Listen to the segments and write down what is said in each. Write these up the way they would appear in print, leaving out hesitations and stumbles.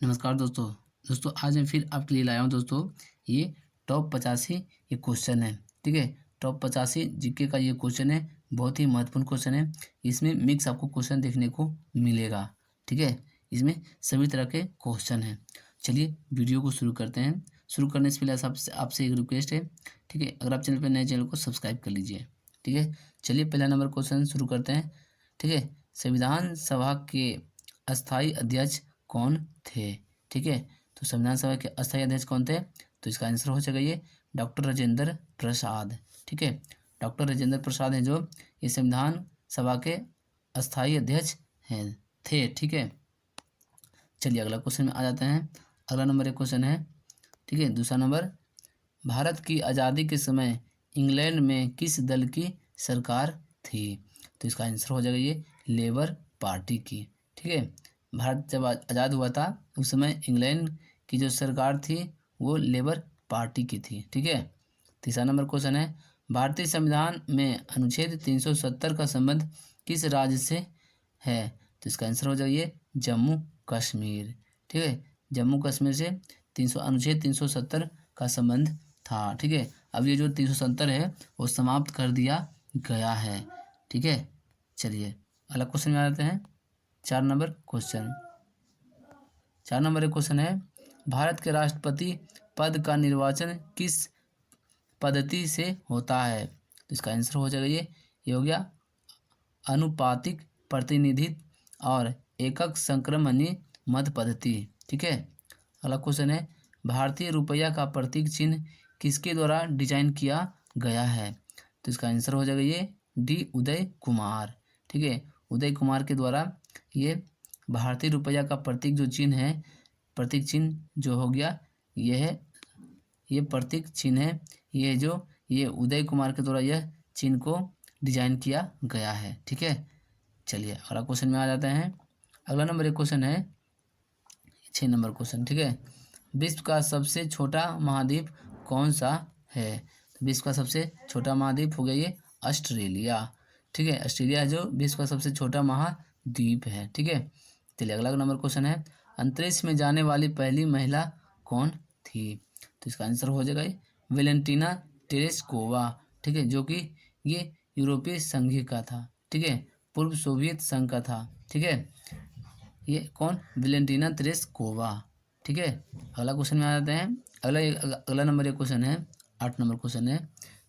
नमस्कार दोस्तों आज मैं फिर आपके लिए लाया हूँ दोस्तों। ये टॉप 85 ये क्वेश्चन है। ठीक है, टॉप 85 जीके का ये क्वेश्चन है। बहुत ही महत्वपूर्ण क्वेश्चन है। इसमें मिक्स आपको क्वेश्चन देखने को मिलेगा। ठीक है, इसमें सभी तरह के क्वेश्चन हैं। चलिए वीडियो को शुरू करते हैं। शुरू करने से पहले आपसे एक रिक्वेस्ट है। ठीक है, अगर आप चैनल पर नए, चैनल को सब्सक्राइब कर लीजिए। ठीक है, चलिए पहला नंबर क्वेश्चन शुरू करते हैं। ठीक है, संविधान सभा के अस्थाई अध्यक्ष कौन थे? ठीक है, तो संविधान सभा के अस्थाई अध्यक्ष कौन थे? तो इसका आंसर हो जाएगा ये डॉक्टर राजेंद्र प्रसाद। ठीक है, डॉक्टर राजेंद्र प्रसाद हैं जो ये संविधान सभा के अस्थाई अध्यक्ष हैं थे। ठीक है, चलिए अगला क्वेश्चन में आ जाते हैं। अगला नंबर एक क्वेश्चन है। ठीक है, दूसरा नंबर, भारत की आज़ादी के समय इंग्लैंड में किस दल की सरकार थी? तो इसका आंसर हो जाएगा ये लेबर पार्टी की। ठीक है, भारत जब आज़ाद हुआ था उस समय इंग्लैंड की जो सरकार थी वो लेबर पार्टी की थी। ठीक है, तीसरा नंबर क्वेश्चन है, भारतीय संविधान में अनुच्छेद 370 का संबंध किस राज्य से है? तो इसका आंसर हो जाएगा ये जम्मू कश्मीर। ठीक है, जम्मू कश्मीर से अनुच्छेद 370 का संबंध था। ठीक है, अब ये जो 370 है वो समाप्त कर दिया गया है। ठीक है, चलिए अगला क्वेश्चन में आ जाते हैं। 4 नंबर क्वेश्चन। 4 नंबर एक क्वेश्चन है, भारत के राष्ट्रपति पद का निर्वाचन किस पद्धति से होता है? तो इसका आंसर हो जाएगा ये हो गया अनुपातिक प्रतिनिधित्व और एकक संक्रमणीय मत पद्धति। ठीक है, अगला क्वेश्चन है, भारतीय रुपया का प्रतीक चिन्ह किसके द्वारा डिजाइन किया गया है? तो इसका आंसर हो जाएगा ये डी उदय कुमार। ठीक है, उदय कुमार के द्वारा ये भारतीय रुपया का प्रतीक जो चिन्ह है, प्रतीक चिन्ह जो हो गया ये है, ये प्रतीक चिन्ह है, ये उदय कुमार के द्वारा यह चिन्ह को डिजाइन किया गया है। ठीक है, चलिए अगला क्वेश्चन में आ जाते हैं। अगला नंबर एक क्वेश्चन है 6 नंबर क्वेश्चन। ठीक है, विश्व का सबसे छोटा महाद्वीप कौन सा है? तो विश्व का सबसे छोटा महाद्वीप हो गया ये ऑस्ट्रेलिया। ठीक है, ऑस्ट्रेलिया जो विश्व का सबसे छोटा महाद्वीप है। ठीक है, चलिए अगला नंबर क्वेश्चन है, अंतरिक्ष में जाने वाली पहली महिला कौन थी? तो इसका आंसर हो जाएगा वेलेंटीना तेरेस्कोवा। ठीक है, जो कि ये यूरोपीय संघ का था। ठीक है, पूर्व सोवियत संघ का था। ठीक है, ये कौन? Valentina Tereshkova. ठीक है, अगला क्वेश्चन में आ जाते हैं। अगला नंबर एक क्वेश्चन है 8 नंबर क्वेश्चन है।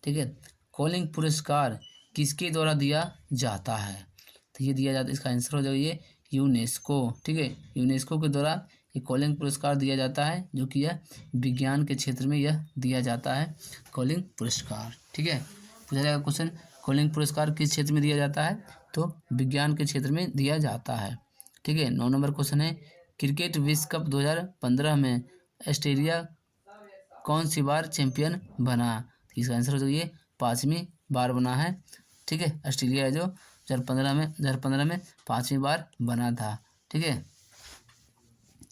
ठीक है, कॉलिंग पुरस्कार किसके द्वारा दिया जाता है? तो ये दिया जाता है, इसका आंसर हो जाएगा ये यूनेस्को। ठीक है, यूनेस्को के द्वारा ये कॉलिंग पुरस्कार दिया जाता है, जो कि यह विज्ञान के क्षेत्र में यह दिया जाता है कॉलिंग पुरस्कार। ठीक है, पूछा जाएगा क्वेश्चन, कॉलिंग पुरस्कार किस क्षेत्र में दिया जाता है? तो विज्ञान के क्षेत्र में दिया जाता है। ठीक है, 9 नंबर क्वेश्चन है, क्रिकेट विश्व कप 2015 में ऑस्ट्रेलिया कौन सी बार चैंपियन बना? तो इसका आंसर हो जाएगा ये 5वीं बार बना है। ठीक है, ऑस्ट्रेलिया जो 2015 में 5वीं बार बना था। ठीक है,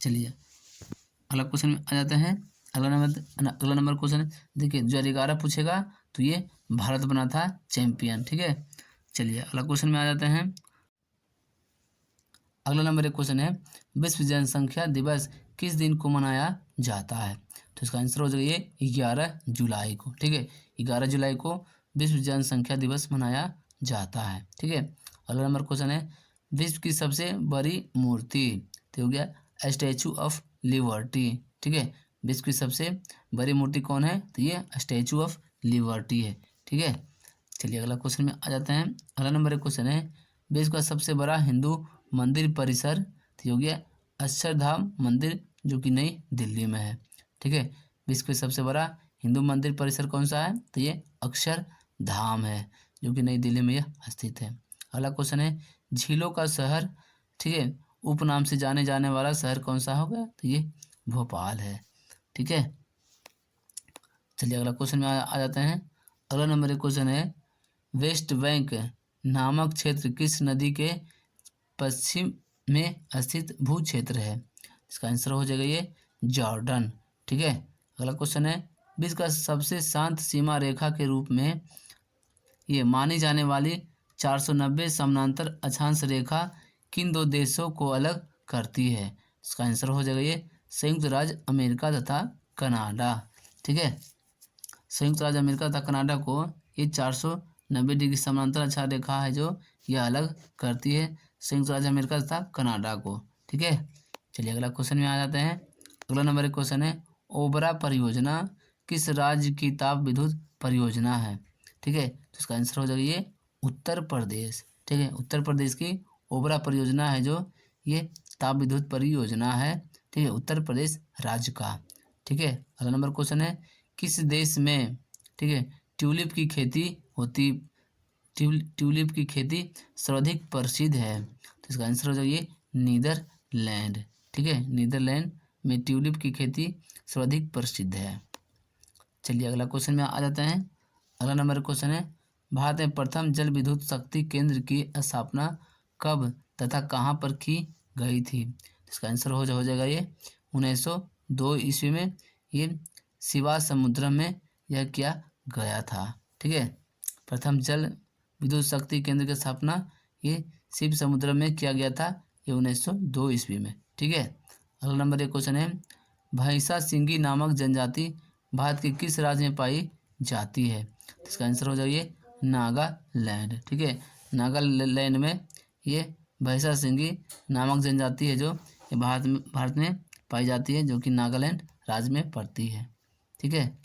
चलिए अगला क्वेश्चन में आ जाते हैं। अगला नंबर क्वेश्चन देखिए, 2011 पूछेगा तो ये भारत बना था चैंपियन। ठीक है, चलिए अगला क्वेश्चन में आ जाते हैं। अगला नंबर एक क्वेश्चन है, विश्व जनसंख्या दिवस किस दिन को मनाया जाता है? तो इसका आंसर हो जाएगा ये 11 जुलाई को। ठीक है, 11 जुलाई को विश्व जनसंख्या दिवस मनाया जाता है। ठीक है, अगला नंबर क्वेश्चन है, विश्व की सबसे बड़ी मूर्ति तो हो गया स्टैचू ऑफ लिबर्टी। ठीक है, विश्व की सबसे बड़ी मूर्ति कौन है? तो ये स्टैचू ऑफ लिबर्टी है। ठीक है, चलिए अगला क्वेश्चन में आ जाते हैं। अगला नंबर एक क्वेश्चन है, विश्व का सबसे बड़ा हिंदू मंदिर परिसर तो हो गया अक्षरधाम मंदिर, जो कि नई दिल्ली में है। ठीक है, विश्व का सबसे बड़ा हिंदू मंदिर परिसर कौन सा है? तो ये अक्षरधाम है, जो कि नई दिल्ली में यह स्थित है। अगला क्वेश्चन है, झीलों का शहर, ठीक है, उपनाम से जाने जाने वाला शहर कौन सा होगा? तो ये भोपाल है। ठीक है, चलिए अगला क्वेश्चन में आ जाते हैं। अगला नंबर एक क्वेश्चन है, वेस्ट बैंक नामक क्षेत्र किस नदी के पश्चिम में स्थित भू क्षेत्र है? इसका आंसर हो जाएगा ये जॉर्डन। ठीक है, अगला क्वेश्चन है, विश्व का सबसे शांत सीमा रेखा के रूप में ये मानी जाने वाली 490 समानांतर अक्षांश रेखा किन दो देशों को अलग करती है? इसका आंसर हो जाएगा ये संयुक्त राज्य अमेरिका तथा कनाडा। ठीक है, संयुक्त राज्य अमेरिका तथा कनाडा को ये 490 डिग्री समानांतर अक्षांश रेखा है जो यह अलग करती है संयुक्त राज्य अमेरिका तथा कनाडा को। ठीक है, चलिए अगला क्वेश्चन में आ जाते हैं। अगला नंबर एक क्वेश्चन है, ओबरा परियोजना किस राज्य की ताप विद्युत परियोजना है? ठीक है, तो इसका आंसर हो जाएगा ये उत्तर प्रदेश। ठीक है, उत्तर प्रदेश की ओबरा परियोजना है जो ये ताप विद्युत परियोजना है। ठीक है, उत्तर प्रदेश राज्य का। ठीक है, अगला नंबर क्वेश्चन है, किस देश में, ठीक है, ट्यूलिप की खेती होती, ट्यूलिप की खेती सर्वाधिक प्रसिद्ध है? तो इसका आंसर हो जाएगा ये नीदरलैंड। ठीक है, नीदरलैंड में ट्यूलिप की खेती सर्वाधिक प्रसिद्ध है। चलिए अगला क्वेश्चन में आ जाते हैं। अगला नंबर क्वेश्चन है, भारत में प्रथम जल विद्युत शक्ति केंद्र की स्थापना कब तथा कहाँ पर की गई थी? इसका आंसर हो जाएगा ये 1902 ईस्वी में ये शिवा समुद्रम में यह किया गया था। ठीक है, प्रथम जल विद्युत शक्ति केंद्र की स्थापना ये शिव समुद्रम में किया गया था, ये 1902 ईस्वी में। ठीक है, अगला नंबर एक क्वेश्चन है, भैंसा सिंगी नामक जनजाति भारत के किस राज्य में पाई जाती है? इसका आंसर हो जाएगा ये नागालैंड। ठीक है, नागालैंड में ये भैंसा सिंगी नामक जनजाति है जो ये भारत में पाई जाती है, जो कि नागालैंड राज्य में पड़ती है। ठीक है,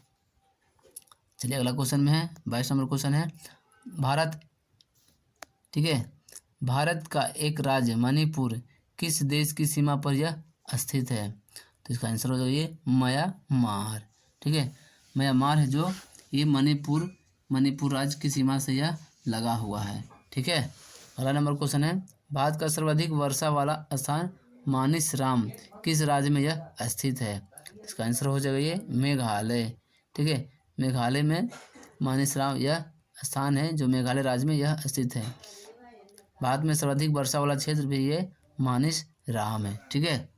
चलिए अगला क्वेश्चन में है 22 नंबर क्वेश्चन है, भारत, ठीक है, भारत का एक राज्य मणिपुर किस देश की सीमा पर यह स्थित है? तो इसका आंसर हो जाएगा ये म्यांमार। ठीक है, म्यांमार है जो ये मणिपुर राज्य की सीमा से यह लगा हुआ है। ठीक है, अगला नंबर क्वेश्चन है, भारत का सर्वाधिक वर्षा वाला स्थान मानिसराम किस राज्य में यह स्थित है? इसका आंसर हो जाएगा ये मेघालय। ठीक है, मेघालय में मानिसराम यह स्थान है जो मेघालय राज्य में यह स्थित है। भारत में सर्वाधिक वर्षा वाला क्षेत्र भी ये मानिसराम है। ठीक है,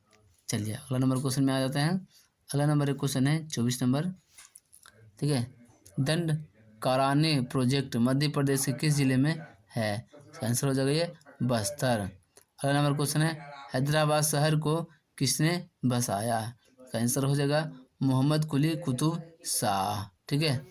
चलिए अगला नंबर क्वेश्चन में आ जाते हैं। अगला नंबर एक क्वेश्चन है 24 नंबर। ठीक है, दंड काराने प्रोजेक्ट मध्य प्रदेश के किस जिले में है? इसका आंसर हो जाएगा ये बस्तर। अगला नंबर क्वेश्चन है, हैदराबाद शहर को किसने बसाया? इसका आंसर हो जाएगा मोहम्मद कुली कुतुब शाह। ठीक है,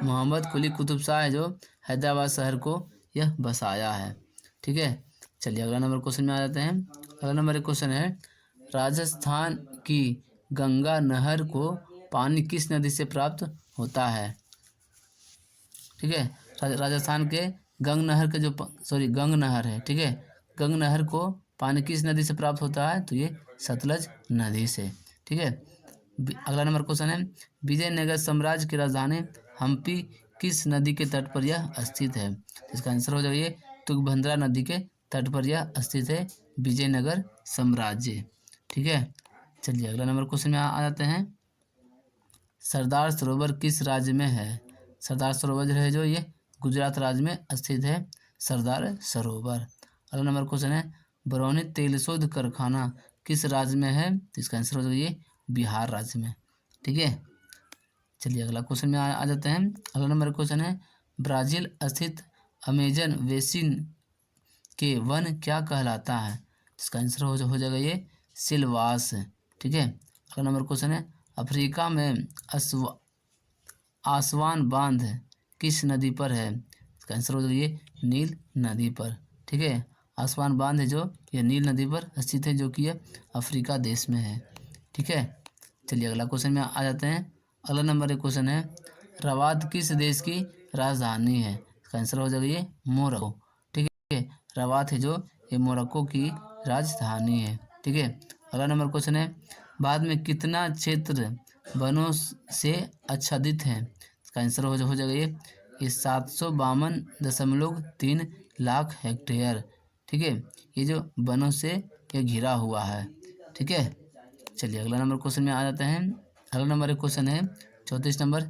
मोहम्मद कुली कुतुब शाह है जो हैदराबाद शहर को यह बसाया है। ठीक है, चलिए अगला नंबर क्वेश्चन में आ जाते हैं। अगला नंबर एक क्वेश्चन है, राजस्थान की गंगा नहर को पानी किस नदी से प्राप्त होता है? ठीक है, राजस्थान के गंग नहर के जो गंग नहर है, ठीक है, गंग नहर को पानी किस नदी से प्राप्त होता है? तो ये सतलज नदी से। ठीक है, अगला नंबर क्वेश्चन है, विजयनगर साम्राज्य की राजधानी हम्पी किस नदी के तट पर यह स्थित है? इसका आंसर हो जाएगा ये तुंगभद्रा नदी के तट पर यह स्थित है विजयनगर साम्राज्य। ठीक है, चलिए अगला नंबर क्वेश्चन में आ जाते हैं। सरदार सरोवर किस राज्य में है? सरदार सरोवर है जो ये गुजरात राज्य में स्थित है, सरदार सरोवर। अगला नंबर क्वेश्चन है, बरौनी तेल शोध कारखाना किस राज्य में है? तो इसका आंसर हो जाएगा ये बिहार राज्य में। ठीक है, चलिए अगला क्वेश्चन में आ जाते हैं। अगला नंबर क्वेश्चन है, ब्राज़ील स्थित अमेजन बेसिन के वन क्या कहलाता है? इसका आंसर हो जाएगा ये सिलवास। ठीक है, अगला नंबर क्वेश्चन है, अफ्रीका में आसवान बांध किस नदी पर है? इसका आंसर हो जाएगा ये नील नदी पर। ठीक है, आसवान बांध है जो ये नील नदी पर स्थित है, जो कि यह अफ्रीका देश में है। ठीक है, चलिए अगला क्वेश्चन में आ जाते हैं। अगला नंबर एक क्वेश्चन है, रबात किस देश की राजधानी है? इसका आंसर हो जाएगा ये मोरक्को। ठीक है, रबात है जो ये मोरक्को की राजधानी है। ठीक है, अगला नंबर क्वेश्चन है, भारत में कितना क्षेत्र वनों से आच्छादित है? इसका आंसर हो जाएगा ये 752.3 लाख हेक्टेयर। ठीक है, ये जो वनों से ये घिरा हुआ है। ठीक है, चलिए अगला नंबर क्वेश्चन में आ जाते हैं। अगला नंबर एक क्वेश्चन है 34 नंबर,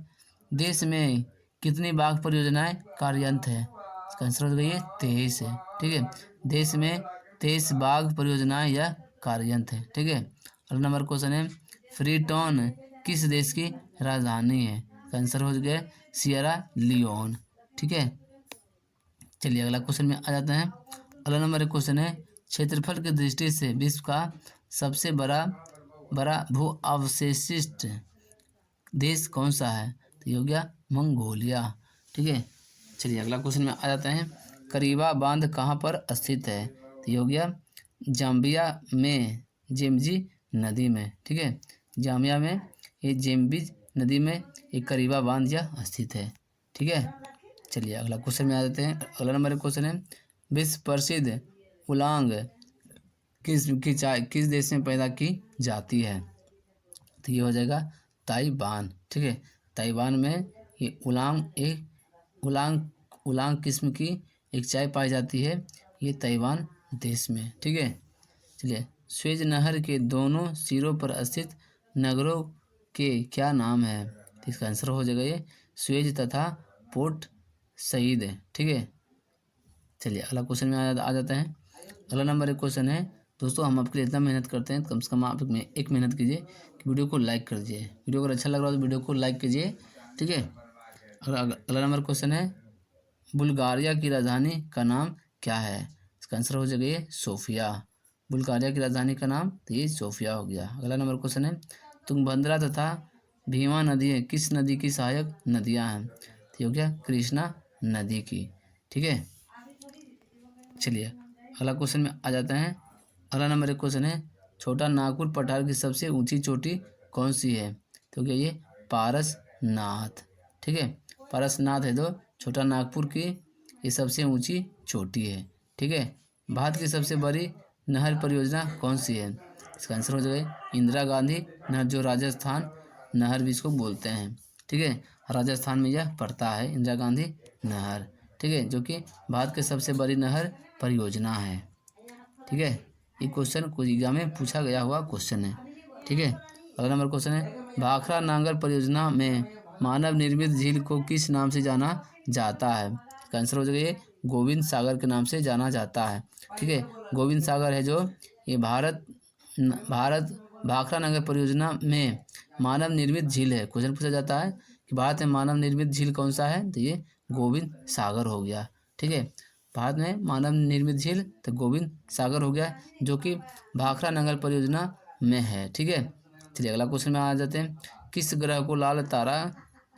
देश में कितनी बाघ परियोजनाएं कार्यरत है? इसका आंसर हो जाएगा ये 23 है। ठीक है, देश में 23 बाघ परियोजनाएं यह कार्यरत है। ठीक है, अगला नंबर क्वेश्चन है, फ्रीटॉन किस देश की राजधानी है? आंसर हो गया सियरा लियोन। ठीक है, चलिए अगला क्वेश्चन में आ जाते हैं। अगला नंबर एक क्वेश्चन है, क्षेत्रफल की दृष्टि से विश्व का सबसे बड़ा बड़ा भू अवशेषित देश कौन सा है? तो ये हो गया मंगोलिया। ठीक है, चलिए अगला क्वेश्चन में आ जाते हैं। करीबा बांध कहाँ पर स्थित है? तो ये हो गया जाम्बिया में जेम्जी नदी में। ठीक है, जाम्बिया में ये जेम्बिज नदी में एक करीबा बांध यह स्थित है। ठीक है, चलिए अगला क्वेश्चन में आ जाते हैं। अगला नंबर क्वेश्चन है, विश्व प्रसिद्ध उलांग किस देश में पैदा की जाती है? तो ये हो जाएगा ताइवान। ठीक है, ताइवान में ये उलांग उलांग किस्म की एक चाय पाई जाती है, ये ताइवान देश में। ठीक है, चलिए स्वेज नहर के दोनों सिरों पर स्थित नगरों के क्या नाम है? तो इसका आंसर हो जाएगा ये स्वेज तथा पोर्ट सईद। ठीक है, चलिए अगला क्वेश्चन में आ जाते हैं। अगला नंबर एक क्वेश्चन है दोस्तों, हम आपके लिए इतना मेहनत करते हैं, कम से कम आप में एक मेहनत कीजिए कि वीडियो को लाइक कर दीजिए। वीडियो अगर अच्छा लग रहा हो तो वीडियो को लाइक कीजिए। ठीक है, अगला नंबर क्वेश्चन है, बुल्गारिया की राजधानी का नाम क्या है? इसका आंसर हो जाएगा ये सोफिया। बुल्गारिया की राजधानी का नाम तो ये सोफिया हो गया। अगला नंबर क्वेश्चन है, तुंगभद्रा तथा भीमा नदी किस नदी की सहायक नदियाँ हैं? तो ये हो गया कृष्णा नदी की। ठीक है, चलिए अगला क्वेश्चन में आ जाते हैं। अगला नंबर एक क्वेश्चन है, छोटा नागपुर पठार की सबसे ऊंची चोटी कौन सी है? तो क्या ये पारसनाथ। ठीक है, पारसनाथ है जो छोटा नागपुर की ये सबसे ऊंची चोटी है। ठीक है, भारत की सबसे बड़ी नहर परियोजना कौन सी है? इसका आंसर हो जाएगा इंदिरा गांधी नहर, जो राजस्थान नहर भी इसको बोलते हैं। ठीक है, राजस्थान में यह पड़ता है इंदिरा गांधी नहर। ठीक है, जो कि भारत की सबसे बड़ी नहर परियोजना है। ठीक है, ये क्वेश्चन कुछ एग्जाम में पूछा गया हुआ क्वेश्चन है। ठीक है, अगला नंबर क्वेश्चन है, भाखड़ा नांगल परियोजना में मानव निर्मित झील को किस नाम से जाना जाता है? इसका आंसर हो जाएगा ये गोविंद सागर के नाम से जाना जाता है। ठीक है, गोविंद सागर है जो ये भारत भाखड़ा नांगल परियोजना में मानव निर्मित झील है। क्वेश्चन पूछा जाता है कि भारत में मानव निर्मित झील कौन सा है? तो ये गोविंद सागर हो गया। ठीक है, भारत में मानव निर्मित झील तो गोविंद सागर हो गया, जो कि भाखड़ा नंगल परियोजना में है। ठीक है, चलिए अगला क्वेश्चन में आ जाते हैं। किस ग्रह को लाल तारा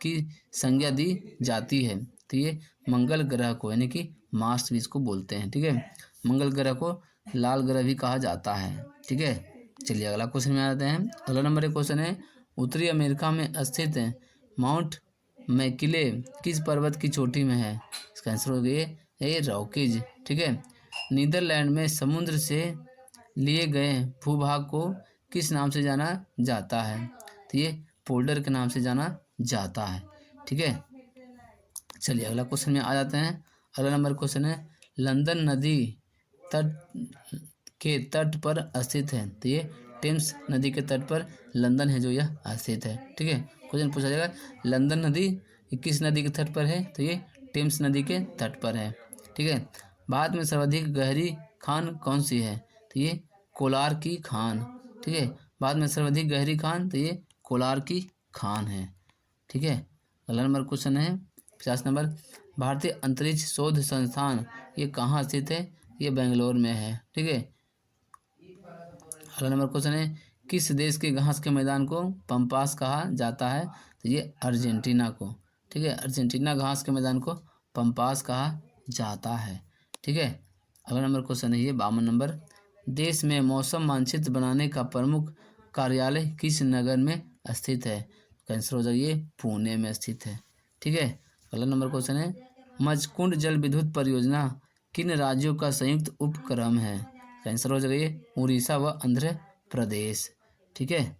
की संज्ञा दी जाती है? तो ये मंगल ग्रह को, यानी कि मार्स भी इसको बोलते हैं। ठीक है, मंगल ग्रह को लाल ग्रह भी कहा जाता है। ठीक है, चलिए अगला क्वेश्चन में आ जाते हैं। अगला नंबर एक क्वेश्चन है, उत्तरी अमेरिका में स्थित माउंट मैकिले किस पर्वत की चोटी में है? इसका आंसर हो गया ये रॉकीज। ठीक है, नीदरलैंड में समुद्र से लिए गए भूभाग को किस नाम से जाना जाता है? तो ये पोल्डर के नाम से जाना जाता है। ठीक है, चलिए अगला क्वेश्चन में आ जाते हैं। अगला नंबर क्वेश्चन है, लंदन नदी तट के तट पर स्थित है। तो ये टेम्स नदी के तट पर लंदन है जो यह स्थित है। ठीक है, क्वेश्चन पूछा जाएगा लंदन नदी किस नदी के तट पर है? तो ये टेम्स नदी के तट पर है। ठीक है, भारत में सर्वाधिक गहरी खान कौन सी है? तो ये कोलार की खान। ठीक है, भारत में सर्वाधिक गहरी खान तो ये कोलार की खान है। ठीक है, अगला नंबर क्वेश्चन है 50 नंबर, भारतीय अंतरिक्ष शोध संस्थान ये कहाँ स्थित है? ये बेंगलोर में है। ठीक है, अगला नंबर क्वेश्चन है, किस देश के घास के मैदान को पंपास कहा जाता है? तो ये अर्जेंटीना को। ठीक है, अर्जेंटीना घास के मैदान को पंपास कहा जाता है। ठीक है, अगला नंबर क्वेश्चन है ये 52 नंबर, देश में मौसम मानचित्र बनाने का प्रमुख कार्यालय किस नगर में स्थित है? आंसर हो जाएगा ये पुणे में स्थित है। ठीक है, अगला नंबर क्वेश्चन है, मजकुंड जल विद्युत परियोजना किन राज्यों का संयुक्त उपक्रम है? आंसर हो जाएगा ये उड़ीसा व आंध्र प्रदेश। ठीक है,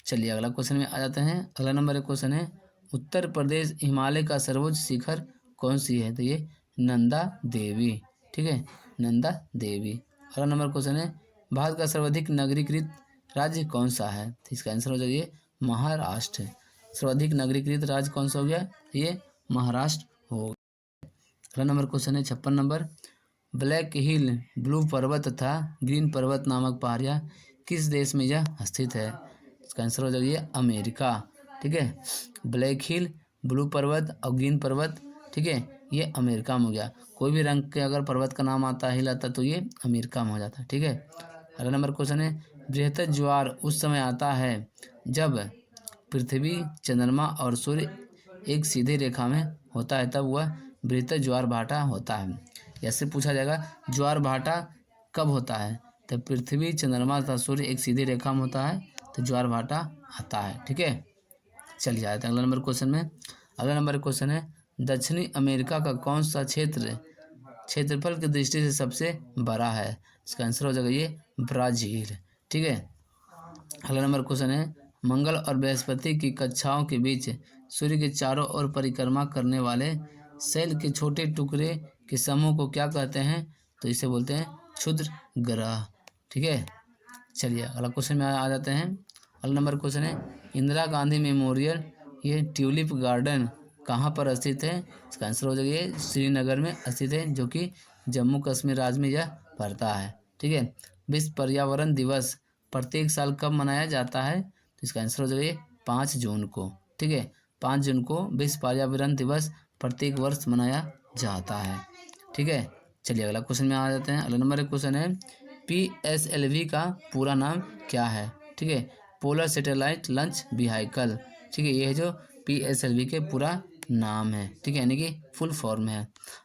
चलिए अगला क्वेश्चन में आ जाते हैं। अगला नंबर एक क्वेश्चन है, उत्तर प्रदेश हिमालय का सर्वोच्च शिखर कौन सी है? तो ये नंदा देवी। ठीक है, नंदा देवी। अगला नंबर क्वेश्चन है, भारत का सर्वाधिक नगरीकृत राज्य कौन सा है? तो इसका आंसर हो जाएगा ये महाराष्ट्र। सर्वाधिक नगरीकृत राज्य कौन सा हो गया? ये महाराष्ट्र हो। अगला नंबर क्वेश्चन है 56 नंबर, ब्लैक हिल ब्लू पर्वत तथा ग्रीन पर्वत नामक पहाड़ियाँ किस देश में यह स्थित है? इसका आंसर हो जाएगा ये अमेरिका। ठीक है, ब्लैक हिल ब्लू पर्वत और ग्रीन पर्वत, ठीक है, ये अमेरिका में हो गया। कोई भी रंग के अगर पर्वत का नाम आता है हिल आता तो ये अमेरिका में हो जाता है। ठीक है, अगला नंबर क्वेश्चन है, बृहत ज्वार उस समय आता है जब पृथ्वी, चंद्रमा और सूर्य एक सीधी रेखा में होता है, तब वह बृहत ज्वार भाटा होता है। ऐसे पूछा जाएगा ज्वार भाटा कब होता है, तो पृथ्वी, चंद्रमा तथा सूर्य एक सीधी रेखा में होता है तो ज्वार भाटा आता है। ठीक है, चलिए जाते हैं अगला नंबर क्वेश्चन में। अगला नंबर क्वेश्चन है दक्षिणी अमेरिका का कौन सा क्षेत्र क्षेत्रफल की दृष्टि से सबसे बड़ा है? इसका आंसर हो जाएगा ये ब्राजील। ठीक है, अगला नंबर क्वेश्चन है मंगल और बृहस्पति की कक्षाओं के बीच सूर्य के चारों ओर परिक्रमा करने वाले सेल के छोटे टुकड़े के समूह को क्या कहते हैं? तो इसे बोलते हैं क्षुद्र ग्रह। ठीक है, चलिए अगला क्वेश्चन में आ जाते हैं। अगला नंबर क्वेश्चन है इंदिरा गांधी मेमोरियल ये ट्यूलिप गार्डन कहाँ पर स्थित है? इसका आंसर हो जाएगा ये श्रीनगर में स्थित है, जो कि जम्मू कश्मीर राज्य में यह पड़ता है। ठीक है, विश्व पर्यावरण दिवस प्रत्येक साल कब मनाया जाता है? तो इसका आंसर हो जाएगा ये 5 जून को। ठीक है, 5 जून को विश्व पर्यावरण दिवस प्रत्येक वर्ष मनाया जाता है। ठीक है, चलिए अगला क्वेश्चन में आ जाते हैं। अगला नंबर क्वेश्चन है PSLV का पूरा नाम क्या है? ठीक है, पोलर सैटेलाइट लॉन्च व्हीकल। ठीक है, ये है जो PSLV के पूरा नाम है। ठीक है, यानी कि फुल फॉर्म है।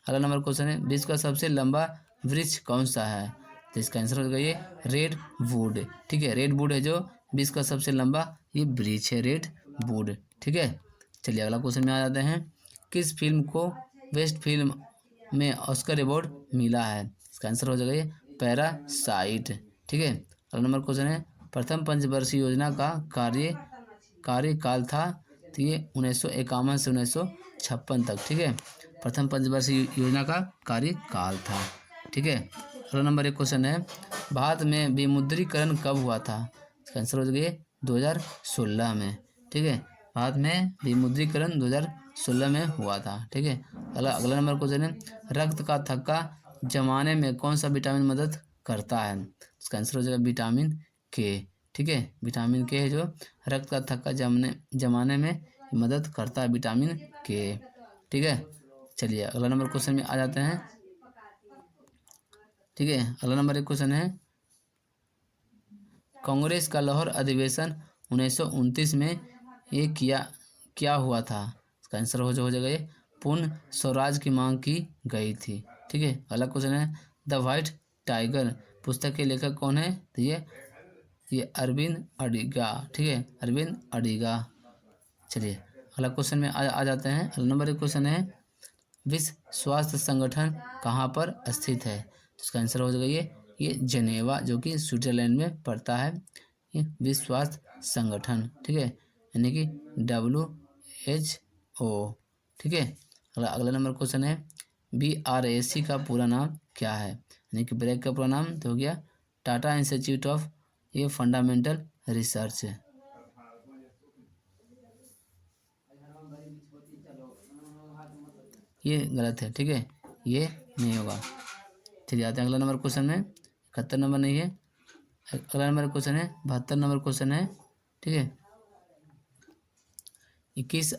अगला नंबर क्वेश्चन है विश्व का सबसे लंबा वृक्ष कौन सा है? तो इसका आंसर हो जाएगा ये रेड वुड। ठीक है, रेड वुड है जो विश्व का सबसे लंबा ये वृक्ष है, रेड वुड। ठीक है, चलिए अगला क्वेश्चन में आ जाते हैं। किस फिल्म को बेस्ट फिल्म में ऑस्कर अवार्ड मिला है? इसका आंसर हो जाएगा ये पैरासाइट। ठीक है, अगला नंबर क्वेश्चन है प्रथम पंचवर्षीय योजना का कार्यकाल था, तो ये 1951 से 1956 तक। ठीक है, प्रथम पंचवर्षीय योजना का कार्यकाल था। ठीक है, अगला नंबर एक क्वेश्चन है भारत में विमुद्रीकरण कब हुआ था? इसका आंसर हो जाएगा 2016 में। ठीक है, भारत में विमुद्रीकरण 2016 में हुआ था। ठीक है, अगला नंबर क्वेश्चन है रक्त का थक्का जमाने में कौन सा विटामिन मदद करता है? इसका आंसर हो जाएगा विटामिन के। ठीक है, विटामिन के है जो रक्त का थक्का जमाने में मदद करता है, विटामिन के। ठीक है, चलिए अगला नंबर क्वेश्चन में आ जाते हैं। ठीक है, अगला नंबर एक क्वेश्चन है कांग्रेस का लाहौर अधिवेशन 1929 में ये क्या हुआ था? इसका आंसर हो जाएगा ये पूर्ण स्वराज की मांग की गई थी। ठीक है, अगला क्वेश्चन है द व्हाइट टाइगर पुस्तक के लेखक कौन है? तो ये अरविंद अडिगा। ठीक है, अरविंद अडिगा। चलिए अगला क्वेश्चन में आ जाते हैं। अगला नंबर एक क्वेश्चन है विश्व स्वास्थ्य संगठन कहाँ पर स्थित है? तो इसका आंसर हो जाएगा ये जनेवा, जो कि स्विट्जरलैंड में पड़ता है, ये विश्व स्वास्थ्य संगठन। ठीक है, यानी कि WHO। ठीक है, अगला नंबर क्वेश्चन है BRAC का पूरा नाम क्या है? यानी कि ब्रेक का पूरा नाम तो हो गया टाटा इंस्टीट्यूट ऑफ ये फंडामेंटल रिसर्च। ये गलत है। ठीक है, ये नहीं होगा। चलिए आते हैं अगला नंबर क्वेश्चन में। 71 नंबर नहीं है, अगला नंबर क्वेश्चन है 72 नंबर क्वेश्चन है। ठीक है, 21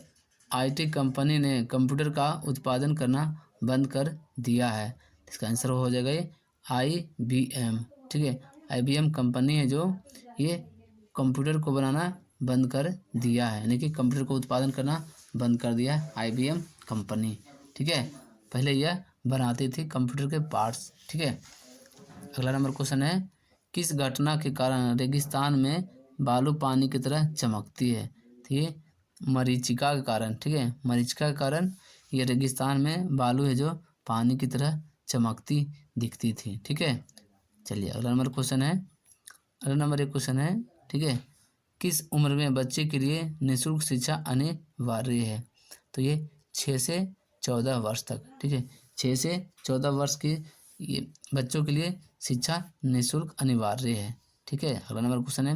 IT कंपनी ने कंप्यूटर का उत्पादन करना बंद कर दिया है। इसका आंसर हो जाएगा ये IBM। ठीक है, IBM कंपनी है जो ये कंप्यूटर को बनाना बंद कर दिया है, यानी कि कंप्यूटर को उत्पादन करना बंद कर दिया है IBM कंपनी। ठीक है, पहले यह बनाती थी कंप्यूटर के पार्ट्स। ठीक है, अगला नंबर क्वेश्चन है किस घटना के कारण रेगिस्तान में बालू पानी की तरह चमकती है? तो ये मरीचिका के कारण। ठीक है, मरीचिका के कारण ये रेगिस्तान में बालू है जो पानी की तरह चमकती दिखती थी। ठीक है, चलिए अगला नंबर क्वेश्चन है। अगला नंबर एक क्वेश्चन है। ठीक है, किस उम्र में बच्चे के लिए निःशुल्क शिक्षा अनिवार्य है? तो ये 6 से 14 वर्ष तक। ठीक है, 6 से 14 वर्ष की ये बच्चों के लिए शिक्षा निःशुल्क अनिवार्य है। ठीक है, अगला नंबर क्वेश्चन है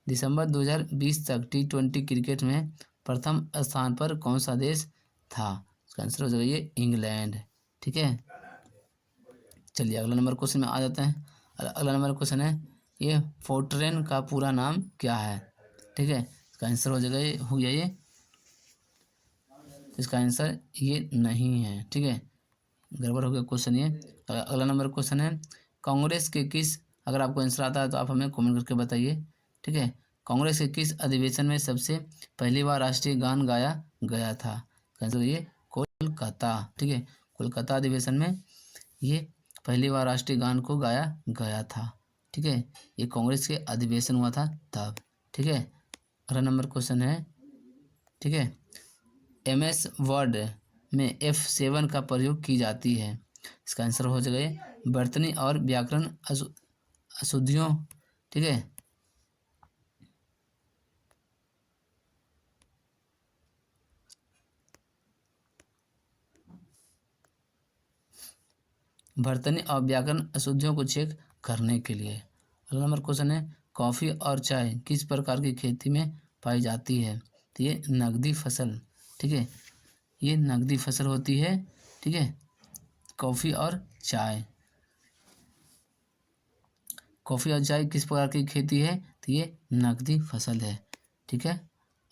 दिसंबर 2020 तक T20 क्रिकेट में प्रथम स्थान पर कौन सा देश था? इसका आंसर हो जाएगा ये इंग्लैंड। ठीक है, चलिए अगला नंबर क्वेश्चन में आ जाते हैं। अगला नंबर क्वेश्चन है ये फोर्ट्रेन का पूरा नाम क्या है? ठीक है, इसका आंसर हो जाएगा ये इसका आंसर ये नहीं है। ठीक है, गड़बड़ हो गया क्वेश्चन ये। अगला नंबर क्वेश्चन है कांग्रेस के किस अगर आपको आंसर आता है तो आप हमें कमेंट करके बताइए। ठीक है, कांग्रेस के किस अधिवेशन में सबसे पहली बार राष्ट्रीय गान गाया गया था? आंसर ये कोलकाता। ठीक है, कोलकाता अधिवेशन में ये पहली बार राष्ट्रीय गान को गाया गया था। ठीक है, ये कांग्रेस के अधिवेशन हुआ था तब। ठीक है, अगला नंबर क्वेश्चन है। ठीक है, MS वर्ड में F7 का प्रयोग की जाती है। इसका आंसर हो जाएगा वर्तनी और व्याकरण अशुद्धियों। ठीक है, वर्तनी और व्याकरण अशुद्धियों को चेक करने के लिए। अगला नंबर क्वेश्चन है, कॉफ़ी और चाय किस प्रकार की खेती में पाई जाती है? तो ये नकदी फसल। ठीक है, ये नकदी फसल होती है। ठीक है, कॉफ़ी और चाय किस प्रकार की खेती है? तो ये नकदी फसल है। ठीक है,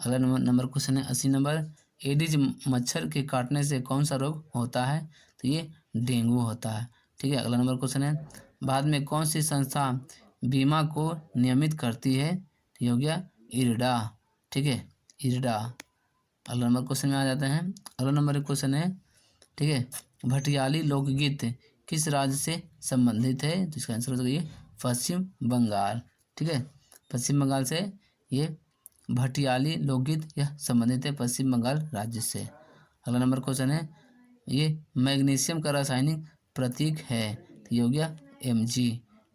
अगला नंबर क्वेश्चन है 80 नंबर, एडिज मच्छर के काटने से कौन सा रोग होता है? तो ये डेंगू होता है। ठीक है, अगला नंबर क्वेश्चन है, बाद में कौन सी संस्था बीमा को नियमित करती है? तो ये हो गया इरडा। ठीक है, इरडा। अगला नंबर क्वेश्चन में आ जाते हैं। अगला नंबर क्वेश्चन है, ठीक है, भटियाली लोकगीत किस राज्य से संबंधित है? तो इसका आंसर हो जाएगा पश्चिम बंगाल। ठीक है, पश्चिम बंगाल से ये भटियाली लोकगीत यह संबंधित है पश्चिम बंगाल राज्य से। अगला नंबर क्वेश्चन है, ये मैग्नीशियम का रासायनिक प्रतीक है? तो ये हो गया Mg।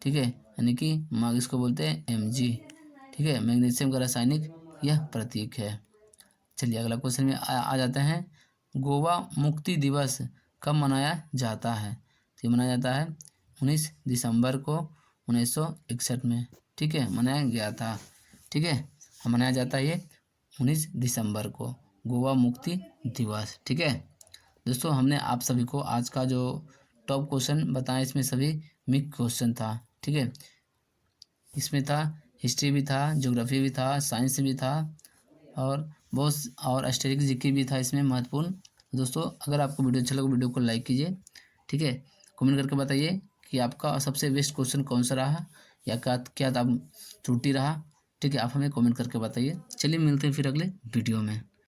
ठीक है, यानी कि माग इसको बोलते हैं Mg। ठीक है, मैग्नीशियम का रासायनिक यह प्रतीक है। चलिए अगला क्वेश्चन में आ जाते हैं, गोवा मुक्ति दिवस कब मनाया जाता है? तो ये मनाया जाता है 19 दिसंबर को 1961 में। ठीक है, मनाया गया था। ठीक है, मनाया जाता है ये 19 दिसंबर को गोवा मुक्ति दिवस। ठीक है दोस्तों, हमने आप सभी को आज का जो टॉप क्वेश्चन बताया इसमें सभी मिक्स क्वेश्चन था। ठीक है, इसमें था हिस्ट्री भी था, ज्योग्राफी भी था, साइंस भी था और बहुत और एस्टेटिक जीके भी था इसमें महत्वपूर्ण। दोस्तों अगर आपको वीडियो अच्छा लगा वीडियो को लाइक कीजिए। ठीक है, कमेंट करके बताइए कि आपका सबसे बेस्ट क्वेश्चन कौन सा रहा या क्या त्रुटि रहा। ठीक है, आप हमें कमेंट करके बताइए। चलिए मिलते हैं फिर अगले वीडियो में।